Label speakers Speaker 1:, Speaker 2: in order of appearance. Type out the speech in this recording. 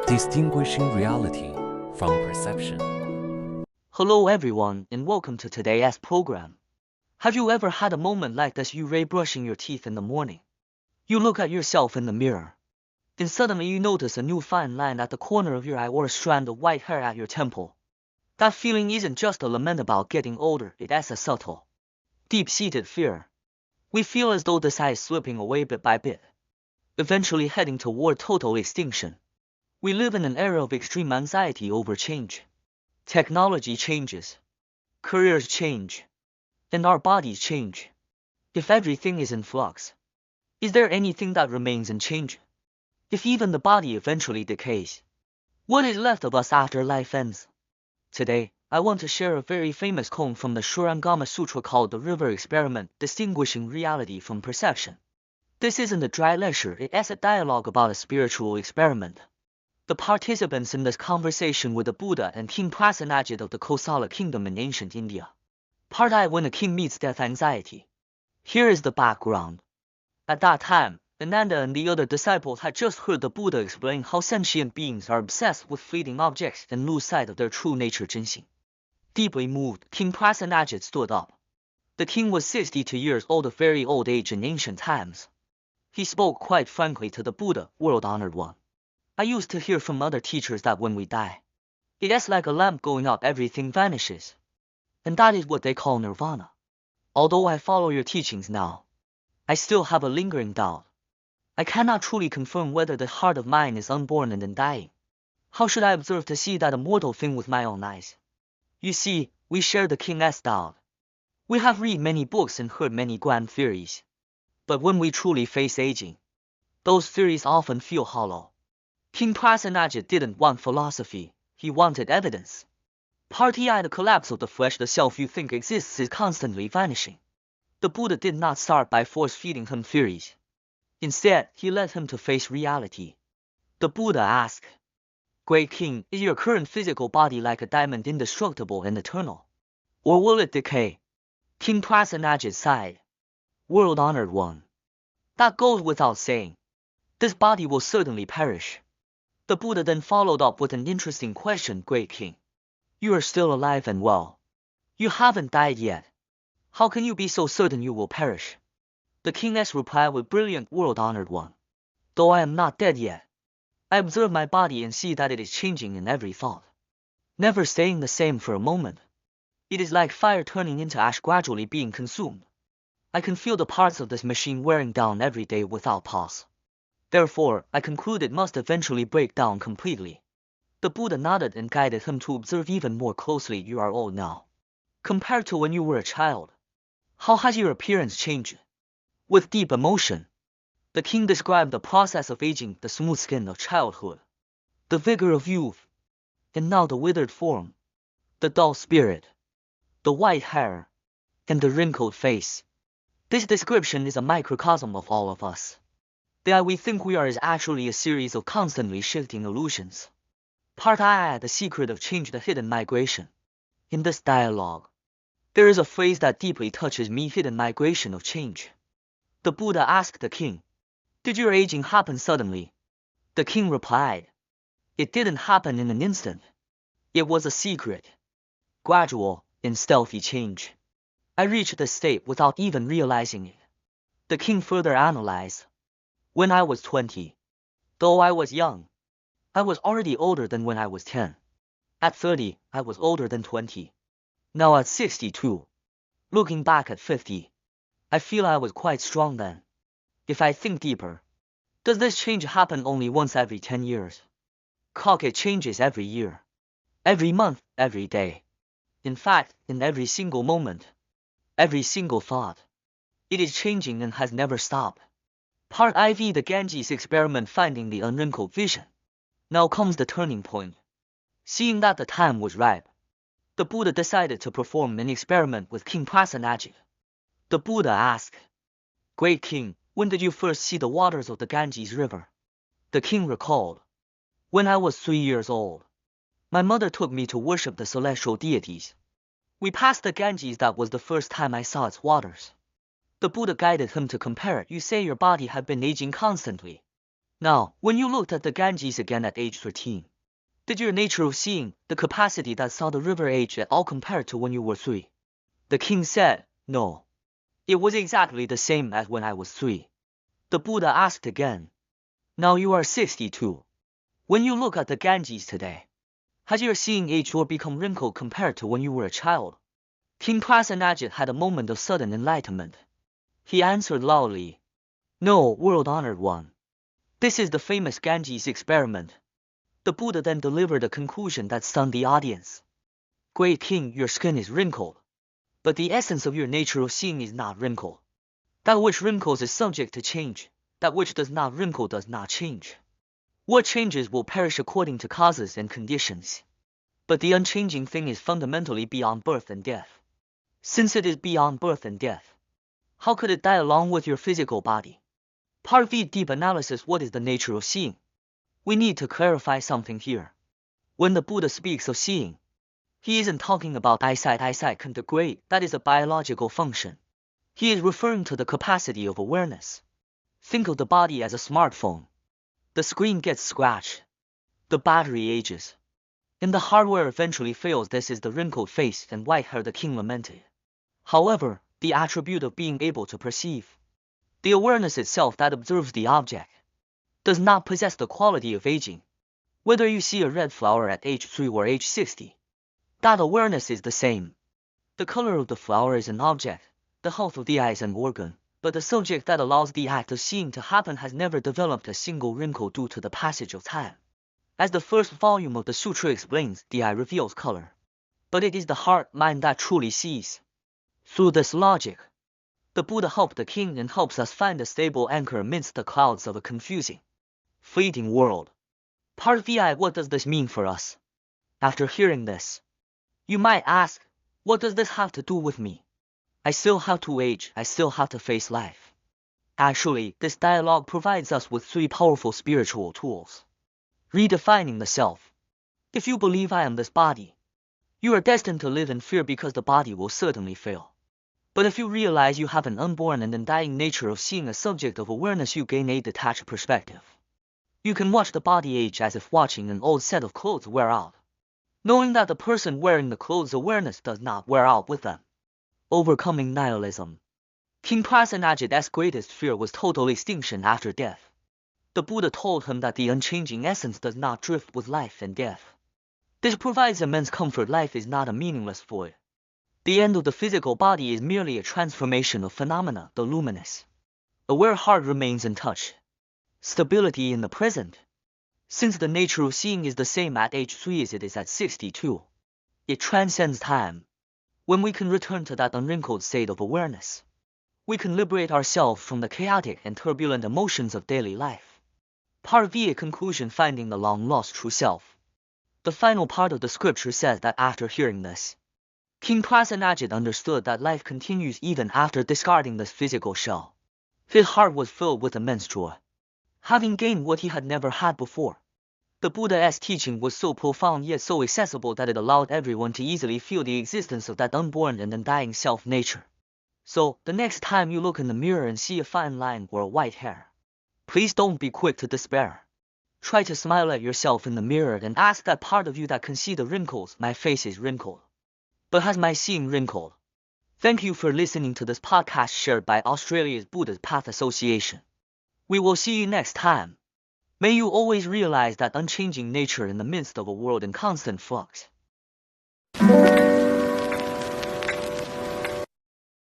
Speaker 1: Distinguishing reality from perception.
Speaker 2: Hello everyone and welcome to today's program. Have you ever had a moment like this? You brushing your teeth in the morning. You look at yourself in the mirror. Then suddenly you notice a new fine line at the corner of your eye or a strand of white hair at your temple. That feeling isn't just a lament about getting older, it is a subtle, deep-seated fear. We feel as though this eye is slipping away bit by bit, eventually heading toward total extinction. We live in an era of extreme anxiety over change. Technology changes, careers change, and our bodies change. If everything is in flux, is there anything that remains unchanged? If even the body eventually decays, what is left of us after life ends? Today, I want to share a very famous koan from the Shurangama Sutra called the River Experiment, distinguishing reality from perception. This isn't a dry lecture, it is a dialogue about a spiritual experiment. The participants in this conversation were the Buddha and King Prasenajit of the Kosala kingdom in ancient India. Part I: when a king meets death anxiety. Here is the background. At that time, Ananda and the other disciples had just heard the Buddha explain how sentient beings are obsessed with fleeting objects and lose sight of their true nature, Zhenxing. Deeply moved, King Prasenajit stood up. The king was 62 years old, a very old age in ancient times. He spoke quite frankly to the Buddha, world-honored one. I used to hear from other teachers that when we die, it is like a lamp going out, everything vanishes. And that is what they call nirvana. Although I follow your teachings now, I still have a lingering doubt. I cannot truly confirm whether the heart of mine is unborn and undying. How should I observe to see that immortal thing with my own eyes? You see, we share the king's doubt. We have read many books and heard many grand theories. But when we truly face aging, those theories often feel hollow. King Prasenajit didn't want philosophy, he wanted evidence. Part I: the collapse of the flesh, the self you think exists is constantly vanishing. The Buddha did not start by force-feeding him theories. Instead, he led him to face reality. The Buddha asked, "Great king, is your current physical body like a diamond, indestructible and eternal? Or will it decay?" King Prasenajit sighed. "World-honored one, that goes without saying. This body will certainly perish." The Buddha then followed up with an interesting question. "Great king, you are still alive and well. You haven't died yet. How can you be so certain you will perish?" The king's reply was brilliant. "World-honored one, though I am not dead yet, I observe my body and see that it is changing in every thought, never staying the same for a moment. It is like fire turning into ash, gradually being consumed. I can feel the parts of this machine wearing down every day without pause. Therefore, I conclude it must eventually break down completely." The Buddha nodded and guided him to observe even more closely. "You are old now. Compared to when you were a child, how has your appearance changed?" With deep emotion, the king described the process of aging: the smooth skin of childhood, the vigor of youth, and now the withered form, the dull spirit, the white hair, and the wrinkled face. This description is a microcosm of all of us. The I we think we are is actually a series of constantly shifting illusions. Part I: the secret of change, the hidden migration. In this dialogue, there is a phrase that deeply touches me: hidden migration of change. The Buddha asked the king, "Did your aging happen suddenly?" The king replied, "It didn't happen in an instant. It was a secret, gradual, and stealthy change. I reached this state without even realizing it." The king further analyzed, "When I was 20, though I was young, I was already older than when I was 10. At 30, I was older than 20. Now at 62, looking back at 50, I feel I was quite strong then. If I think deeper, does this change happen only once every 10 years? It changes every year, every month, every day. In fact, in every single moment, every single thought. It is changing and has never stopped." Part IV: the Ganges experiment, finding the unwrinkled vision. Now comes the turning point. Seeing that the time was ripe, the Buddha decided to perform an experiment with King Prasenajit. The Buddha asked, "Great king, when did you first see the waters of the Ganges river?" The king recalled, "When I was 3 years old, my mother took me to worship the celestial deities. We passed the Ganges. That was the first time I saw its waters." The Buddha guided him to compare it. "You say your body had been aging constantly. Now, when you looked at the Ganges again at age 13, did your nature of seeing, the capacity that saw the river age at all compare to when you were 3? The king said, no. It was exactly the same as when I was 3. The Buddha asked again. Now you are 62. When you look at the Ganges today, has your seeing aged or become wrinkled compared to when you were a child? King Prasenajit had a moment of sudden enlightenment. He answered loudly, no, world-honored one. This is the famous Ganges experiment. The Buddha then delivered a conclusion that stunned the audience. Great king, your skin is wrinkled. But the essence of your nature of seeing is not wrinkled. That which wrinkles is subject to change. That which does not wrinkle does not change. What changes will perish according to causes and conditions. But the unchanging thing is fundamentally beyond birth and death. Since it is beyond birth and death, how could it die along with your physical body? Part V. Deep analysis. What is the nature of seeing? We need to clarify something here. When the Buddha speaks of seeing, he isn't talking about eyesight. Eyesight can degrade, that is a biological function. He is referring to the capacity of awareness. Think of the body as a smartphone. The screen gets scratched. The battery ages. And the hardware eventually fails. This is the wrinkled face and white hair the king lamented. However, the attribute of being able to perceive, the awareness itself that observes the object, does not possess the quality of aging. Whether you see a red flower at age 3 or age 60, that awareness is the same. The color of the flower is an object, the health of the eye is an organ, but the subject that allows the act of seeing to happen has never developed a single wrinkle due to the passage of time. As the first volume of the sutra explains, the eye reveals color, but it is the heart mind that truly sees. Through this logic, the Buddha helped the king and helps us find a stable anchor amidst the clouds of a confusing, fleeting world. Part VI. What does this mean for us? After hearing this, you might ask, what does this have to do with me? I still have to age, I still have to face life. Actually, this dialogue provides us with 3 powerful spiritual tools. Redefining the self. If you believe I am this body, you are destined to live in fear because the body will certainly fail. But if you realize you have an unborn and undying nature of seeing a subject of awareness, you gain a detached perspective. You can watch the body age as if watching an old set of clothes wear out, knowing that the person wearing the clothes' awareness does not wear out with them. Overcoming nihilism. King Prasenajit's greatest fear was total extinction after death. The Buddha told him that the unchanging essence does not drift with life and death. This provides immense comfort. Life is not a meaningless void. The end of the physical body is merely a transformation of phenomena. The luminous, aware heart remains in touch. Stability in the present. Since the nature of seeing is the same at age 3 as it is at 62, it transcends time. When we can return to that unwrinkled state of awareness, we can liberate ourselves from the chaotic and turbulent emotions of daily life. Part V. Conclusion. Finding the long-lost true self. The final part of the scripture says that after hearing this, King Prasenajit understood that life continues even after discarding this physical shell. His heart was filled with immense joy, having gained what he had never had before. The Buddha's teaching was so profound yet so accessible that it allowed everyone to easily feel the existence of that unborn and undying self-nature. So, the next time you look in the mirror and see a fine line or a white hair, please don't be quick to despair. Try to smile at yourself in the mirror and ask that part of you that can see the wrinkles. My face is wrinkled, but has my seeing wrinkled? Thank you for listening to this podcast shared by Australia's Buddhist Path Association. We will see you next time. May you always realize that unchanging nature in the midst of a world in constant flux.